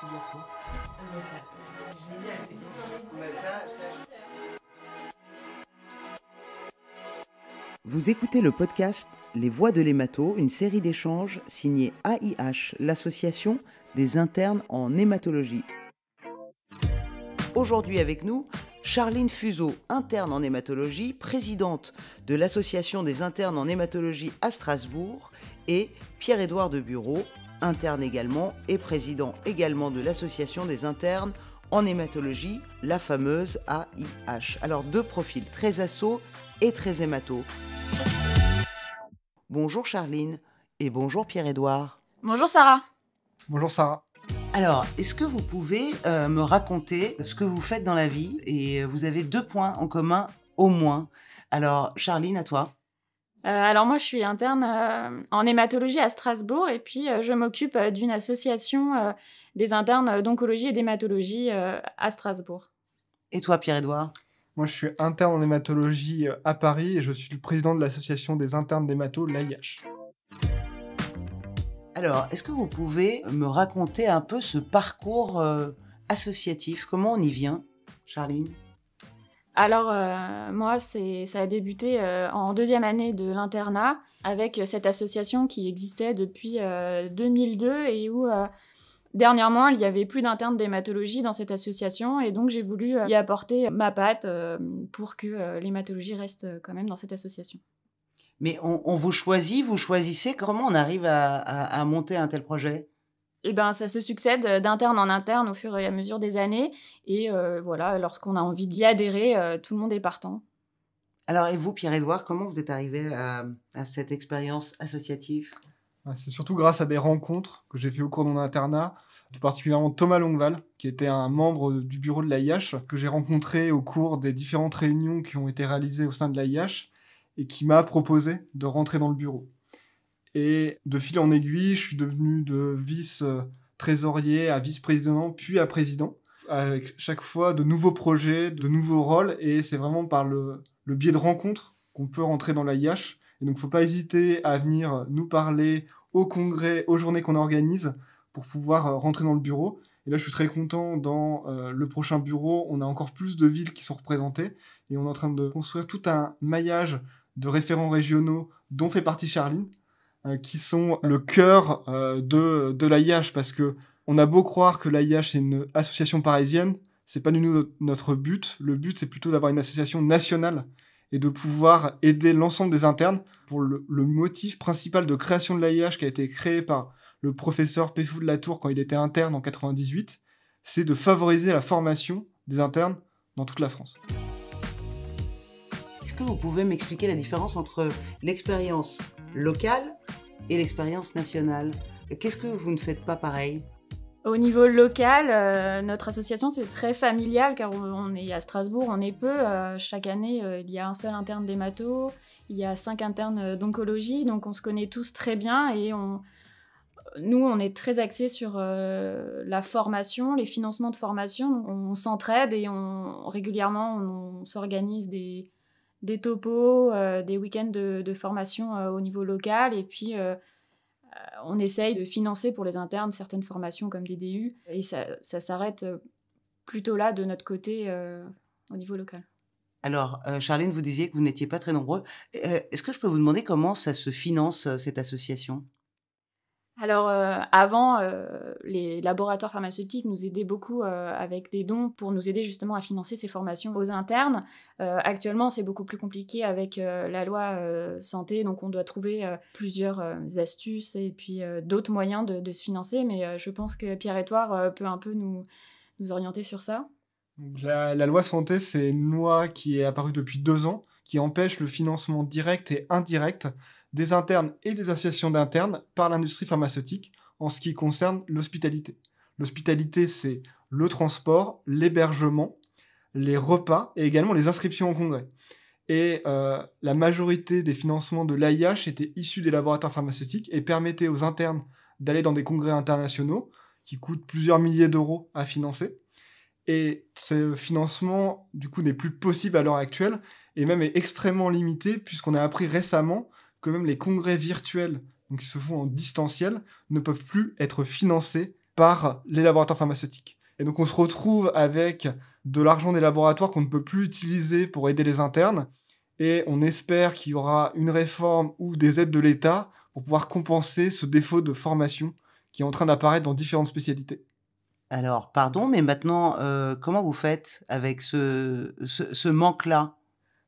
Il le faut. Mais ça, c'est génial, c'est bizarre. Mais ça... Vous écoutez le podcast Les Voix de l'hémato, une série d'échanges signée AIH, l'association des internes en hématologie. Aujourd'hui avec nous, Charline Fuseau, interne en hématologie, présidente de l'association des internes en hématologie à Strasbourg, et Pierre-Édouard de Bureau, interne également et président également de l'association des internes en hématologie, la fameuse AIH. Alors deux profils très asso et très hémato. Bonjour Charline et bonjour Pierre-Édouard. Bonjour Sarah. Bonjour Sarah. Alors, est-ce que vous pouvez me raconter ce que vous faites dans la vie? Et vous avez 2 points en commun au moins. Alors, Charline, à toi. Alors moi je suis interne en hématologie à Strasbourg et puis je m'occupe d'une association des internes d'oncologie et d'hématologie à Strasbourg. Et toi, Pierre-Édouard? Moi, je suis interne en hématologie à Paris et je suis le président de l'association des internes d'hémato, l'AIH. Alors, est-ce que vous pouvez me raconter un peu ce parcours associatif? Comment on y vient, Charline? Alors moi ça a débuté en 2e année de l'internat avec cette association qui existait depuis 2002 et où dernièrement il n'y avait plus d'internes d'hématologie dans cette association et donc j'ai voulu y apporter ma patte pour que l'hématologie reste quand même dans cette association. Mais on vous choisit, vous choisissez, comment on arrive à monter un tel projet? Eh ben, ça se succède d'interne en interne au fur et à mesure des années. Et voilà, lorsqu'on a envie d'y adhérer, tout le monde est partant. Alors, et vous, Pierre-Édouard, comment vous êtes arrivé à cette expérience associative? C'est surtout grâce à des rencontres que j'ai fait au cours de mon internat, tout particulièrement Thomas Longval, qui était un membre du bureau de l'AIH, que j'ai rencontré au cours des différentes réunions qui ont été réalisées au sein de l'AIH, et qui m'a proposé de rentrer dans le bureau. Et de fil en aiguille, je suis devenu de vice-trésorier à vice-président, puis à président, avec chaque fois de nouveaux projets, de nouveaux rôles, et c'est vraiment par le biais de rencontres qu'on peut rentrer dans l'AIH. Et donc, il ne faut pas hésiter à venir nous parler au congrès, aux journées qu'on organise, pour pouvoir rentrer dans le bureau. Et là, je suis très content, dans le prochain bureau, on a encore plus de villes qui sont représentées, et on est en train de construire tout un maillage de référents régionaux, dont fait partie Charline, qui sont le cœur de l'AIH, parce que on a beau croire que l'AIH est une association parisienne, c'est pas du tout notre but. Le but, c'est plutôt d'avoir une association nationale et de pouvoir aider l'ensemble des internes. Pour le motif principal de création de l'AIH, qui a été créé par le professeur Péfou de la Tour quand il était interne en 98, c'est de favoriser la formation des internes dans toute la France. Est-ce que vous pouvez m'expliquer la différence entre l'expérience locale et l'expérience nationale? Qu'est-ce que vous ne faites pas pareil? Au niveau local, notre association, c'est très familial, car on est à Strasbourg, on est peu. Chaque année, il y a un seul interne d'hémato, il y a 5 internes d'oncologie, donc on se connaît tous très bien et nous, on est très axés sur la formation, les financements de formation. On s'entraide et régulièrement, on s'organise des topos, des week-ends de formation au niveau local. Et puis, on essaye de financer pour les internes certaines formations comme des DU. Et ça s'arrête plutôt là de notre côté au niveau local. Alors, Charline, vous disiez que vous n'étiez pas très nombreux. Est-ce que je peux vous demander comment ça se finance, cette association? Alors, avant, les laboratoires pharmaceutiques nous aidaient beaucoup avec des dons pour nous aider justement à financer ces formations aux internes. Actuellement, c'est beaucoup plus compliqué avec la loi santé, donc on doit trouver plusieurs astuces et puis d'autres moyens de se financer, mais je pense que Pierre-Édouard peut un peu nous orienter sur ça. Donc, la loi santé, c'est une loi qui est apparue depuis 2 ans, qui empêche le financement direct et indirect des internes et des associations d'internes par l'industrie pharmaceutique en ce qui concerne l'hospitalité. L'hospitalité, c'est le transport, l'hébergement, les repas et également les inscriptions au congrès. Et la majorité des financements de l'AIH étaient issus des laboratoires pharmaceutiques et permettaient aux internes d'aller dans des congrès internationaux qui coûtent plusieurs milliers d'euros à financer. Et ce financement, du coup, n'est plus possible à l'heure actuelle et même est extrêmement limité puisqu'on a appris récemment que même les congrès virtuels, donc qui se font en distanciel, ne peuvent plus être financés par les laboratoires pharmaceutiques. Et donc on se retrouve avec de l'argent des laboratoires qu'on ne peut plus utiliser pour aider les internes, et on espère qu'il y aura une réforme ou des aides de l'État pour pouvoir compenser ce défaut de formation qui est en train d'apparaître dans différentes spécialités. Alors, pardon, mais maintenant, comment vous faites avec ce manque-là?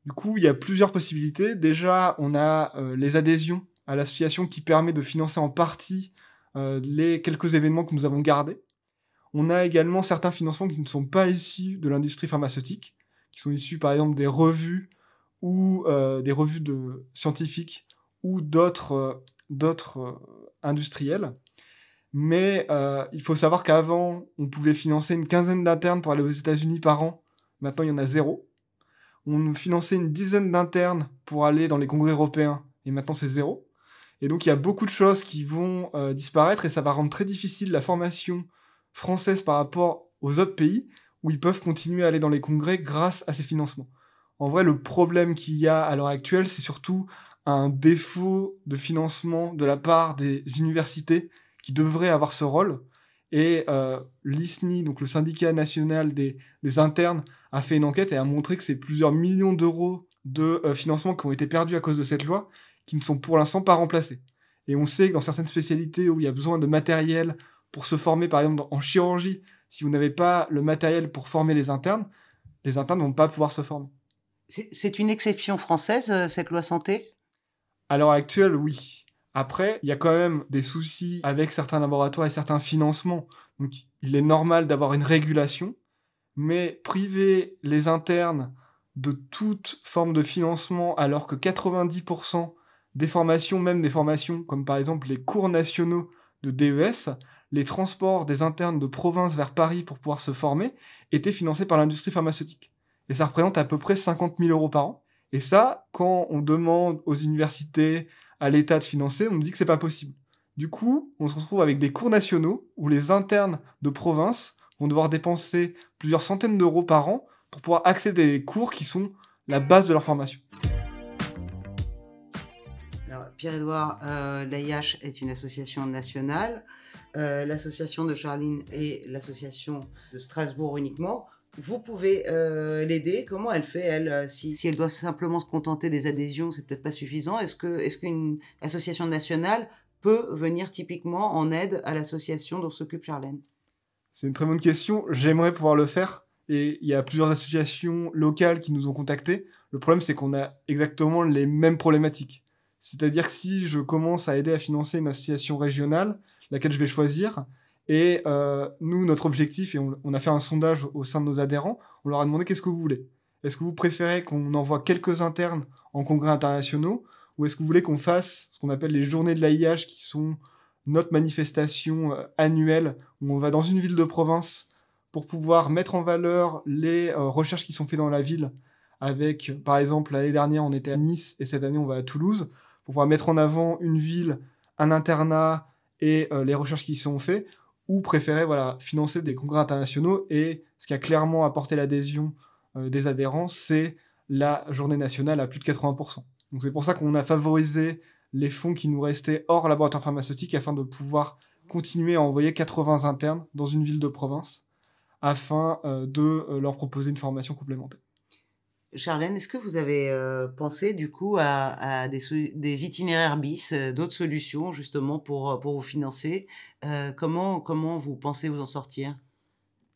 Du coup, il y a plusieurs possibilités. Déjà, on a les adhésions à l'association qui permet de financer en partie les quelques événements que nous avons gardés. On a également certains financements qui ne sont pas issus de l'industrie pharmaceutique, qui sont issus par exemple des revues ou des revues scientifiques ou d'autres industriels. Mais il faut savoir qu'avant, on pouvait financer une quinzaine d'internes pour aller aux États-Unis par an. Maintenant, il y en a 0. On finançait une dizaine d'internes pour aller dans les congrès européens, et maintenant c'est 0. Et donc il y a beaucoup de choses qui vont disparaître, et ça va rendre très difficile la formation française par rapport aux autres pays, où ils peuvent continuer à aller dans les congrès grâce à ces financements. En vrai, le problème qu'il y a à l'heure actuelle, c'est surtout un défaut de financement de la part des universités qui devraient avoir ce rôle. Et l'ISNI, donc le syndicat national des internes, a fait une enquête et a montré que c'est plusieurs millions d'euros de financement qui ont été perdus à cause de cette loi, qui ne sont pour l'instant pas remplacés. Et on sait que dans certaines spécialités où il y a besoin de matériel pour se former, par exemple en chirurgie, si vous n'avez pas le matériel pour former les internes ne vont pas pouvoir se former. C'est une exception française, cette loi santé? À l'heure actuelle, oui. Après, il y a quand même des soucis avec certains laboratoires et certains financements. Donc, il est normal d'avoir une régulation, mais priver les internes de toute forme de financement, alors que 90% des formations, même des formations comme par exemple les cours nationaux de DES, les transports des internes de province vers Paris pour pouvoir se former, étaient financés par l'industrie pharmaceutique. Et ça représente à peu près 50 000 euros par an. Et ça, quand on demande aux universités, à l'État de financer, on nous dit que c'est pas possible. Du coup, on se retrouve avec des cours nationaux où les internes de province vont devoir dépenser plusieurs centaines d'euros par an pour pouvoir accéder à des cours qui sont la base de leur formation. Alors, Pierre-Édouard, l'AIH est une association nationale. L'association de Charline est l'association de Strasbourg uniquement. Vous pouvez l'aider. Comment elle fait, elle, si elle doit simplement se contenter des adhésions, c'est peut-être pas suffisant. Est-ce qu'une association nationale peut venir typiquement en aide à l'association dont s'occupe Charlène? C'est une très bonne question. J'aimerais pouvoir le faire. Et il y a plusieurs associations locales qui nous ont contactés. Le problème, c'est qu'on a exactement les mêmes problématiques. C'est-à-dire que si je commence à aider à financer une association régionale, laquelle je vais choisir, et nous, notre objectif, et on a fait un sondage au sein de nos adhérents, on leur a demandé qu'est-ce que vous voulez. Est-ce que vous préférez qu'on envoie quelques internes en congrès internationaux, ou est-ce que vous voulez qu'on fasse ce qu'on appelle les journées de l'AIH, qui sont notre manifestation annuelle, où on va dans une ville de province pour pouvoir mettre en valeur les recherches qui sont faites dans la ville, avec, par exemple, l'année dernière, on était à Nice, et cette année, on va à Toulouse, pour pouvoir mettre en avant une ville, un internat, et les recherches qui y sont faites, ou préférer financer des congrès internationaux. Et ce qui a clairement apporté l'adhésion des adhérents, c'est la journée nationale à plus de 80%. Donc c'est pour ça qu'on a favorisé les fonds qui nous restaient hors laboratoire pharmaceutique, afin de pouvoir continuer à envoyer 80 internes dans une ville de province, afin de leur proposer une formation complémentaire. Charlène, est-ce que vous avez pensé du coup à des itinéraires bis, d'autres solutions justement pour vous financer? Comment vous pensez vous en sortir?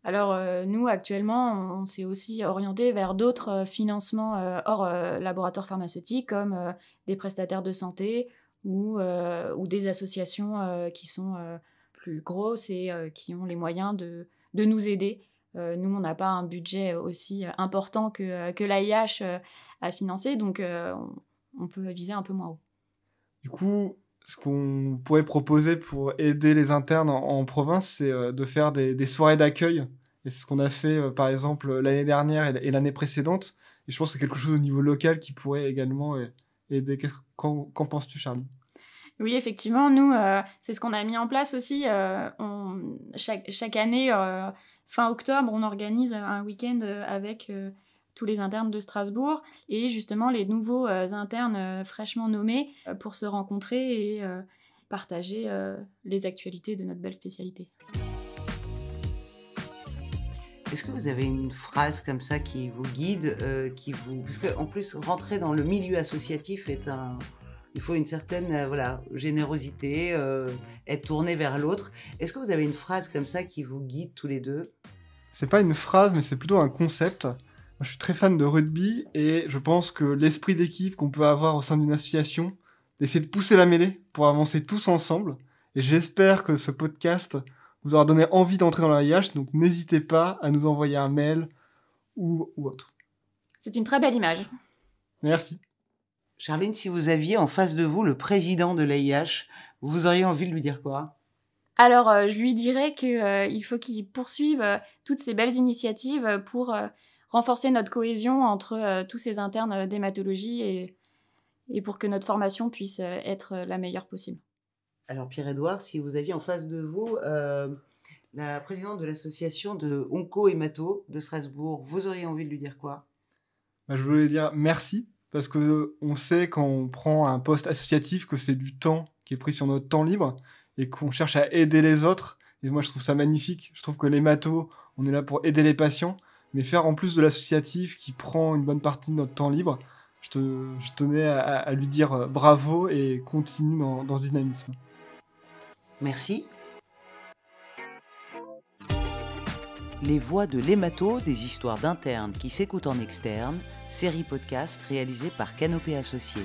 Alors nous, actuellement, on s'est aussi orienté vers d'autres financements hors laboratoire pharmaceutique, comme des prestataires de santé ou des associations qui sont plus grosses et qui ont les moyens de nous aider. Nous, on n'a pas un budget aussi important que l'AIH à financer, donc on peut viser un peu moins haut. Du coup, ce qu'on pourrait proposer pour aider les internes en province, c'est de faire des soirées d'accueil. Et c'est ce qu'on a fait, par exemple, l'année dernière et l'année précédente. Et je pense que c'est quelque chose au niveau local qui pourrait également aider. Qu'en penses-tu, Charlie? Oui, effectivement, nous, c'est ce qu'on a mis en place aussi. Chaque année, fin octobre, on organise un week-end avec tous les internes de Strasbourg et justement les nouveaux internes fraîchement nommés pour se rencontrer et partager les actualités de notre belle spécialité. Est-ce que vous avez une phrase comme ça qui vous guide, parce qu'en plus, rentrer dans le milieu associatif il faut une certaine générosité, être tourné vers l'autre. Est-ce que vous avez une phrase comme ça qui vous guide tous les deux ? C'est pas une phrase, mais c'est plutôt un concept. Moi, je suis très fan de rugby et je pense que l'esprit d'équipe qu'on peut avoir au sein d'une association, d'essayer de pousser la mêlée pour avancer tous ensemble. Et j'espère que ce podcast vous aura donné envie d'entrer dans la IH, donc n'hésitez pas à nous envoyer un mail ou autre. C'est une très belle image. Merci. Charline, si vous aviez en face de vous le président de l'AIH, vous auriez envie de lui dire quoi ? Alors, je lui dirais qu'il faut qu'il poursuive toutes ces belles initiatives pour renforcer notre cohésion entre tous ces internes d'hématologie et pour que notre formation puisse être la meilleure possible. Alors, Pierre-Édouard, si vous aviez en face de vous la présidente de l'association de Onco-Hémato de Strasbourg, vous auriez envie de lui dire quoi ? Je voulais dire merci, parce qu'on sait quand on prend un poste associatif que c'est du temps qui est pris sur notre temps libre et qu'on cherche à aider les autres. Et moi, je trouve ça magnifique. Je trouve que l'hémato, on est là pour aider les patients, mais faire en plus de l'associatif qui prend une bonne partie de notre temps libre, je tenais à lui dire bravo et continue dans ce dynamisme. Merci. Les voix de l'hémato, des histoires d'internes qui s'écoutent en externe, série podcast réalisée par Canopée Associés.